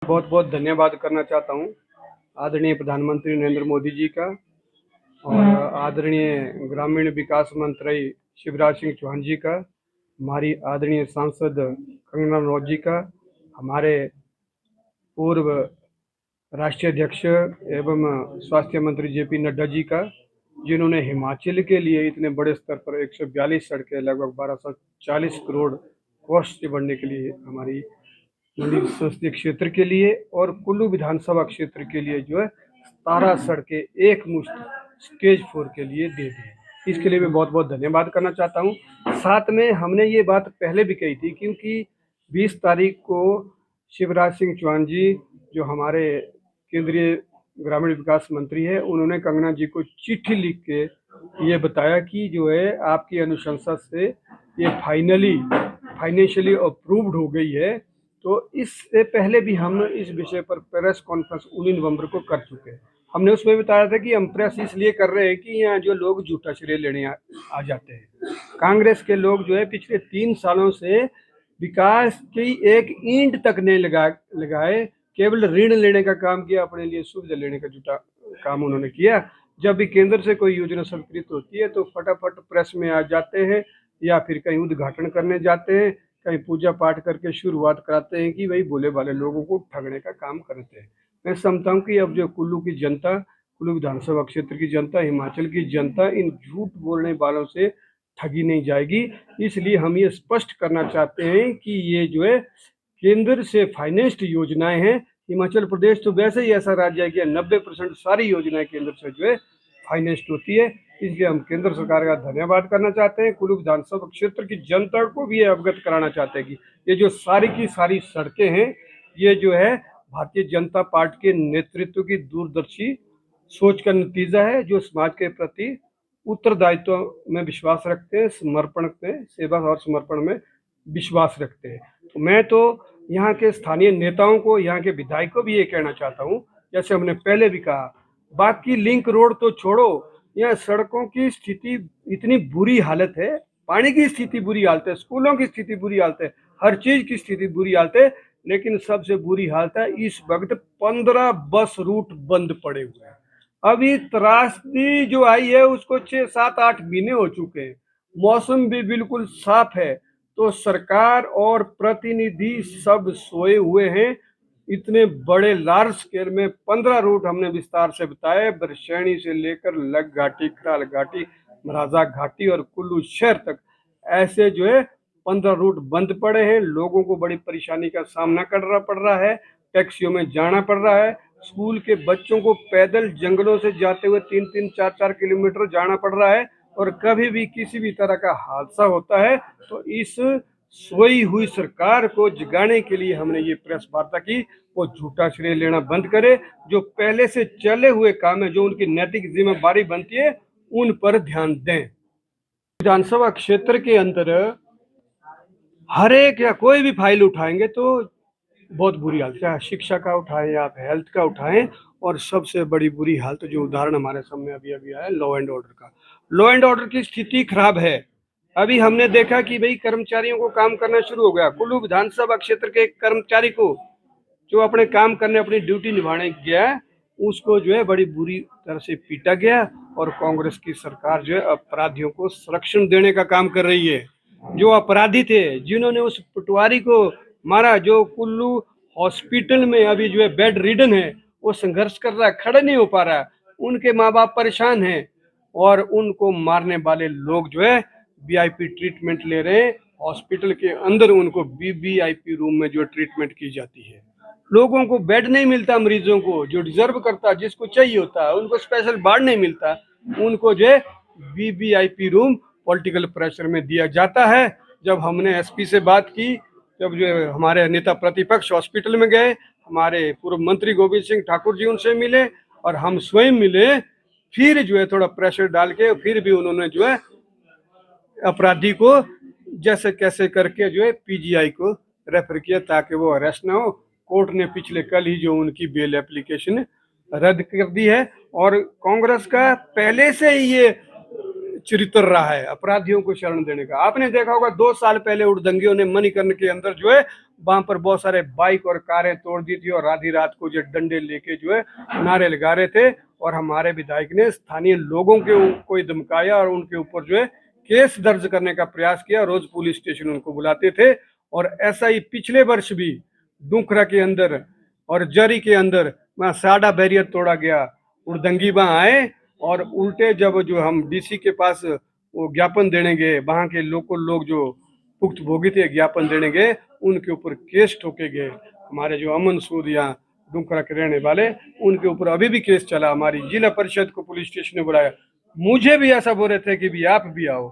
बहुत बहुत धन्यवाद करना चाहता हूँ आदरणीय प्रधानमंत्री नरेंद्र मोदी जी का और आदरणीय ग्रामीण विकास मंत्री शिवराज सिंह चौहान जी का, हमारी आदरणीय सांसद कंगना रनौत जी का, हमारे पूर्व राष्ट्रीय अध्यक्ष एवं स्वास्थ्य मंत्री जेपी नड्डा जी का, जिन्होंने हिमाचल के लिए इतने बड़े स्तर पर 142 सड़कें लगभग 1240 करोड़ कॉस्ट से बढ़ने के लिए हमारी मंडी संसदीय क्षेत्र के लिए और कुल्लू विधानसभा क्षेत्र के लिए जो है 17 सड़कें एक मुश्त स्टेज 4 के लिए दे दी। इसके लिए मैं बहुत बहुत धन्यवाद करना चाहता हूँ। साथ में हमने ये बात पहले भी कही थी, क्योंकि 20 तारीख को शिवराज सिंह चौहान जी जो हमारे केंद्रीय ग्रामीण विकास मंत्री है, उन्होंने कंगना जी को चिट्ठी लिख के ये बताया कि जो है आपकी अनुशंसा से ये फाइनली फाइनेंशियली अप्रूव्ड हो गई है। तो इससे पहले भी हम इस विषय पर प्रेस कॉन्फ्रेंस 19 नवंबर को कर चुके हैं। हमने उसमें बताया था कि हम प्रेस इसलिए कर रहे हैं कि यहाँ जो लोग झूठा श्रेय लेने आ जाते हैं। कांग्रेस के लोग जो है पिछले 3 सालों से विकास की एक ईंट तक नहीं लगाए, केवल ऋण लेने का काम किया, अपने लिए सुविधा लेने का झूठा काम उन्होंने किया। जब भी केंद्र से कोई योजना स्वीकृत होती है तो फटाफट प्रेस में आ जाते हैं या फिर कहीं उद्घाटन करने जाते हैं, कहीं पूजा पाठ करके शुरुआत कराते हैं कि भाई भोले भाले लोगों को ठगने का काम करते हैं। मैं समझता हूँ कि अब जो कुल्लू की जनता, कुल्लू विधानसभा क्षेत्र की जनता, हिमाचल की जनता इन झूठ बोलने वालों से ठगी नहीं जाएगी। इसलिए हम ये स्पष्ट करना चाहते हैं कि ये जो है केंद्र से फाइनेंस्ड योजनाएं हैं। हिमाचल प्रदेश तो वैसे ही ऐसा राज्य है कि 90% सारी योजनाएं केंद्र से जो है फाइनेंस्ड होती है। इसलिए हम केंद्र सरकार का धन्यवाद करना चाहते हैं। कुल्लू विधानसभा क्षेत्र की जनता को भी अवगत कराना चाहते हैं कि ये जो सारी की सारी सड़कें हैं, ये जो है भारतीय जनता पार्टी के नेतृत्व की दूरदर्शी सोच का नतीजा है, जो समाज के प्रति उत्तरदायित्व में विश्वास रखते हैं, समर्पण में, सेवा और समर्पण में विश्वास रखते हैं। तो मैं तो यहाँ के स्थानीय नेताओं को, यहाँ के विधायक को भी ये कहना चाहता हूँ, जैसे हमने पहले भी कहा, बाकी लिंक रोड तो छोड़ो, यहाँ सड़कों की स्थिति इतनी बुरी हालत है, पानी की स्थिति बुरी हालत है, स्कूलों की स्थिति बुरी हालत है, हर चीज की स्थिति बुरी हालत है। लेकिन सबसे बुरी हालत है इस वक्त 15 बस रूट बंद पड़े हुए हैं। अभी त्रासदी जो आई है उसको 6, 7, 8 महीने हो चुके हैं। मौसम भी बिल्कुल साफ है, तो सरकार और प्रतिनिधि सब सोए हुए हैं। इतने बड़े लार्ज स्केल में 15 रूट हमने विस्तार से बताए, बरशैनी से लेकर लग घाटी, कराल घाटी, महाराजा घाटी और कुल्लू शहर तक ऐसे जो है 15 रूट बंद पड़े हैं। लोगों को बड़ी परेशानी का सामना करना पड़ रहा है, टैक्सियों में जाना पड़ रहा है, स्कूल के बच्चों को पैदल जंगलों से जाते हुए 3-3, 4-4 किलोमीटर जाना पड़ रहा है। और कभी भी किसी भी तरह का हादसा होता है तो इस सोई हुई सरकार को जगाने के लिए हमने ये प्रेस वार्ता की। वो झूठा श्रेय लेना बंद करे, जो पहले से चले हुए काम है, जो उनकी नैतिक जिम्मेदारी बनती है, उन पर ध्यान दें। विधानसभा क्षेत्र के अंदर हर एक या कोई भी फाइल उठाएंगे तो बहुत बुरी हालत है, शिक्षा का उठाएं या हेल्थ का उठाएं, और सबसे बड़ी बुरी हालत जो उदाहरण हमारे सामने अभी अभी आया लॉ एंड ऑर्डर का। लॉ एंड ऑर्डर की स्थिति खराब है। अभी हमने देखा कि भाई कर्मचारियों को काम करना शुरू हो गया। कुल्लू विधानसभा क्षेत्र के कर्मचारी को जो अपने काम करने, अपनी ड्यूटी निभाने गया, उसको जो है बड़ी बुरी तरह से पीटा गया। और कांग्रेस की सरकार जो है अपराधियों को संरक्षण देने का काम कर रही है। जो अपराधी थे, जिन्होंने उस पटवारी को मारा, जो कुल्लू हॉस्पिटल में अभी जो है बेड रिडन है, वो संघर्ष कर रहा है, खड़ा नहीं हो पा रहा है, उनके माँ बाप परेशान हैं, और उनको मारने वाले लोग जो है वीआईपी ट्रीटमेंट ले रहे हैं। हॉस्पिटल के अंदर उनको वीवीआईपी रूम में जो ट्रीटमेंट की जाती है। लोगों को बेड नहीं मिलता, मरीजों को जो डिजर्व करता, जिसको चाहिए होता है, उनको स्पेशल वार्ड नहीं मिलता, उनको जो है वीवीआईपी रूम पॉलिटिकल प्रेशर में दिया जाता है। जब हमने एसपी से बात की, जब जो हमारे नेता प्रतिपक्ष हॉस्पिटल में गए, हमारे पूर्व मंत्री गोविंद सिंह ठाकुर जी उनसे मिले और हम स्वयं मिले, फिर जो है थोड़ा प्रेशर डाल के फिर भी उन्होंने जो है अपराधी को जैसे कैसे करके जो है पीजीआई को रेफर किया ताकि वो अरेस्ट ना हो। कोर्ट ने पिछले कल ही जो उनकी बेल एप्लीकेशन रद्द कर दी है। और कांग्रेस का पहले से ही ये चरित्र रहा है अपराधियों को शरण देने का। आपने देखा होगा 2 साल पहले उड़दंगियों ने मणिकर्ण के अंदर जो है वहां पर बहुत सारे बाइक और कारें तोड़ दी थी और आधी रात को जो डंडे लेके जो है नारे लगा रहे थे। और हमारे विधायक ने स्थानीय लोगों को धमकाया और उनके ऊपर जो है केस दर्ज करने का प्रयास किया। रोज पुलिस स्टेशन उनको बुलाते थे। और ऐसा ही पिछले वर्ष भी डुंखरा के अंदर और जरी के अंदर वहाँ साडा बैरियर तोड़ा गया। उड़दंगी वहां आए और उल्टे जब जो हम डीसी के पास वो ज्ञापन देने गए, वहां के लोकल लोग जो भुक्तभोगी थे ज्ञापन देने गए, उनके ऊपर केस ठोके गए। हमारे जो अमन सूद यहाँ डुंकरा के रहने वाले, उनके ऊपर अभी भी केस चला। हमारी जिला परिषद को पुलिस स्टेशन ने बुलाया, मुझे भी ऐसा बोल रहे थे कि भी आप भी आओ।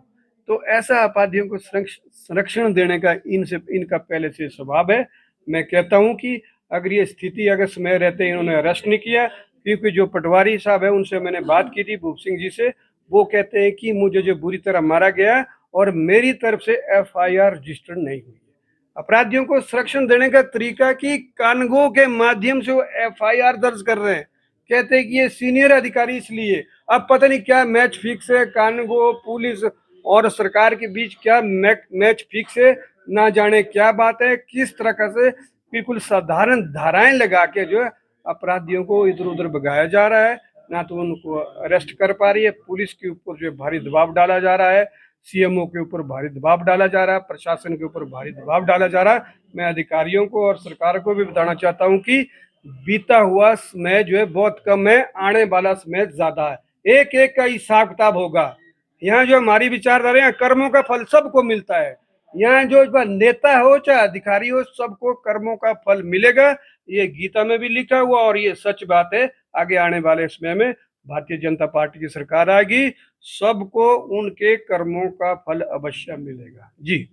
तो ऐसा अपराधियों को संरक्षण देने का इनका पहले से स्वभाव है। मैं कहता हूं कि अगर ये स्थिति अगर समय रहते इन्होंने अरेस्ट नहीं किया, क्योंकि जो पटवारी साहब है उनसे मैंने बात की थी, भूप सिंह जी से, वो कहते हैं कि मुझे जो बुरी तरह मारा गया और मेरी तरफ से एफआईआर रजिस्टर्ड नहीं हुई है। अपराधियों को संरक्षण देने का तरीका कि कानूनों के माध्यम से वो एफआईआर दर्ज कर रहे हैं। कहते हैं कि ये सीनियर अधिकारी इसलिए, अब पता नहीं क्या मैच फिक्स है कानूनगो पुलिस और सरकार के बीच, क्या मैच फिक्स है, ना जाने क्या बात है। किस तरह से बिल्कुल साधारण धाराएं लगा के जो है अपराधियों को इधर उधर भगाया जा रहा है, ना तो उनको अरेस्ट कर पा रही है। पुलिस के ऊपर जो भारी दबाव डाला जा रहा है, सीएमओ के ऊपर भारी दबाव डाला जा रहा है, प्रशासन के ऊपर भारी दबाव डाला जा रहा है। मैं अधिकारियों को और सरकार को भी बताना चाहता हूं कि बीता हुआ समय जो है बहुत कम है, आने वाला समय ज्यादा है। एक एक का हिसाब किताब होगा। यहाँ जो हमारी विचारधारा है, कर्मों का फल सबको मिलता है। यहाँ जो नेता हो चाहे अधिकारी हो, सबको कर्मों का फल मिलेगा। ये गीता में भी लिखा हुआ और ये सच बात है। आगे आने वाले समय में भारतीय जनता पार्टी की सरकार आएगी, सबको उनके कर्मों का फल अवश्य मिलेगा। जी।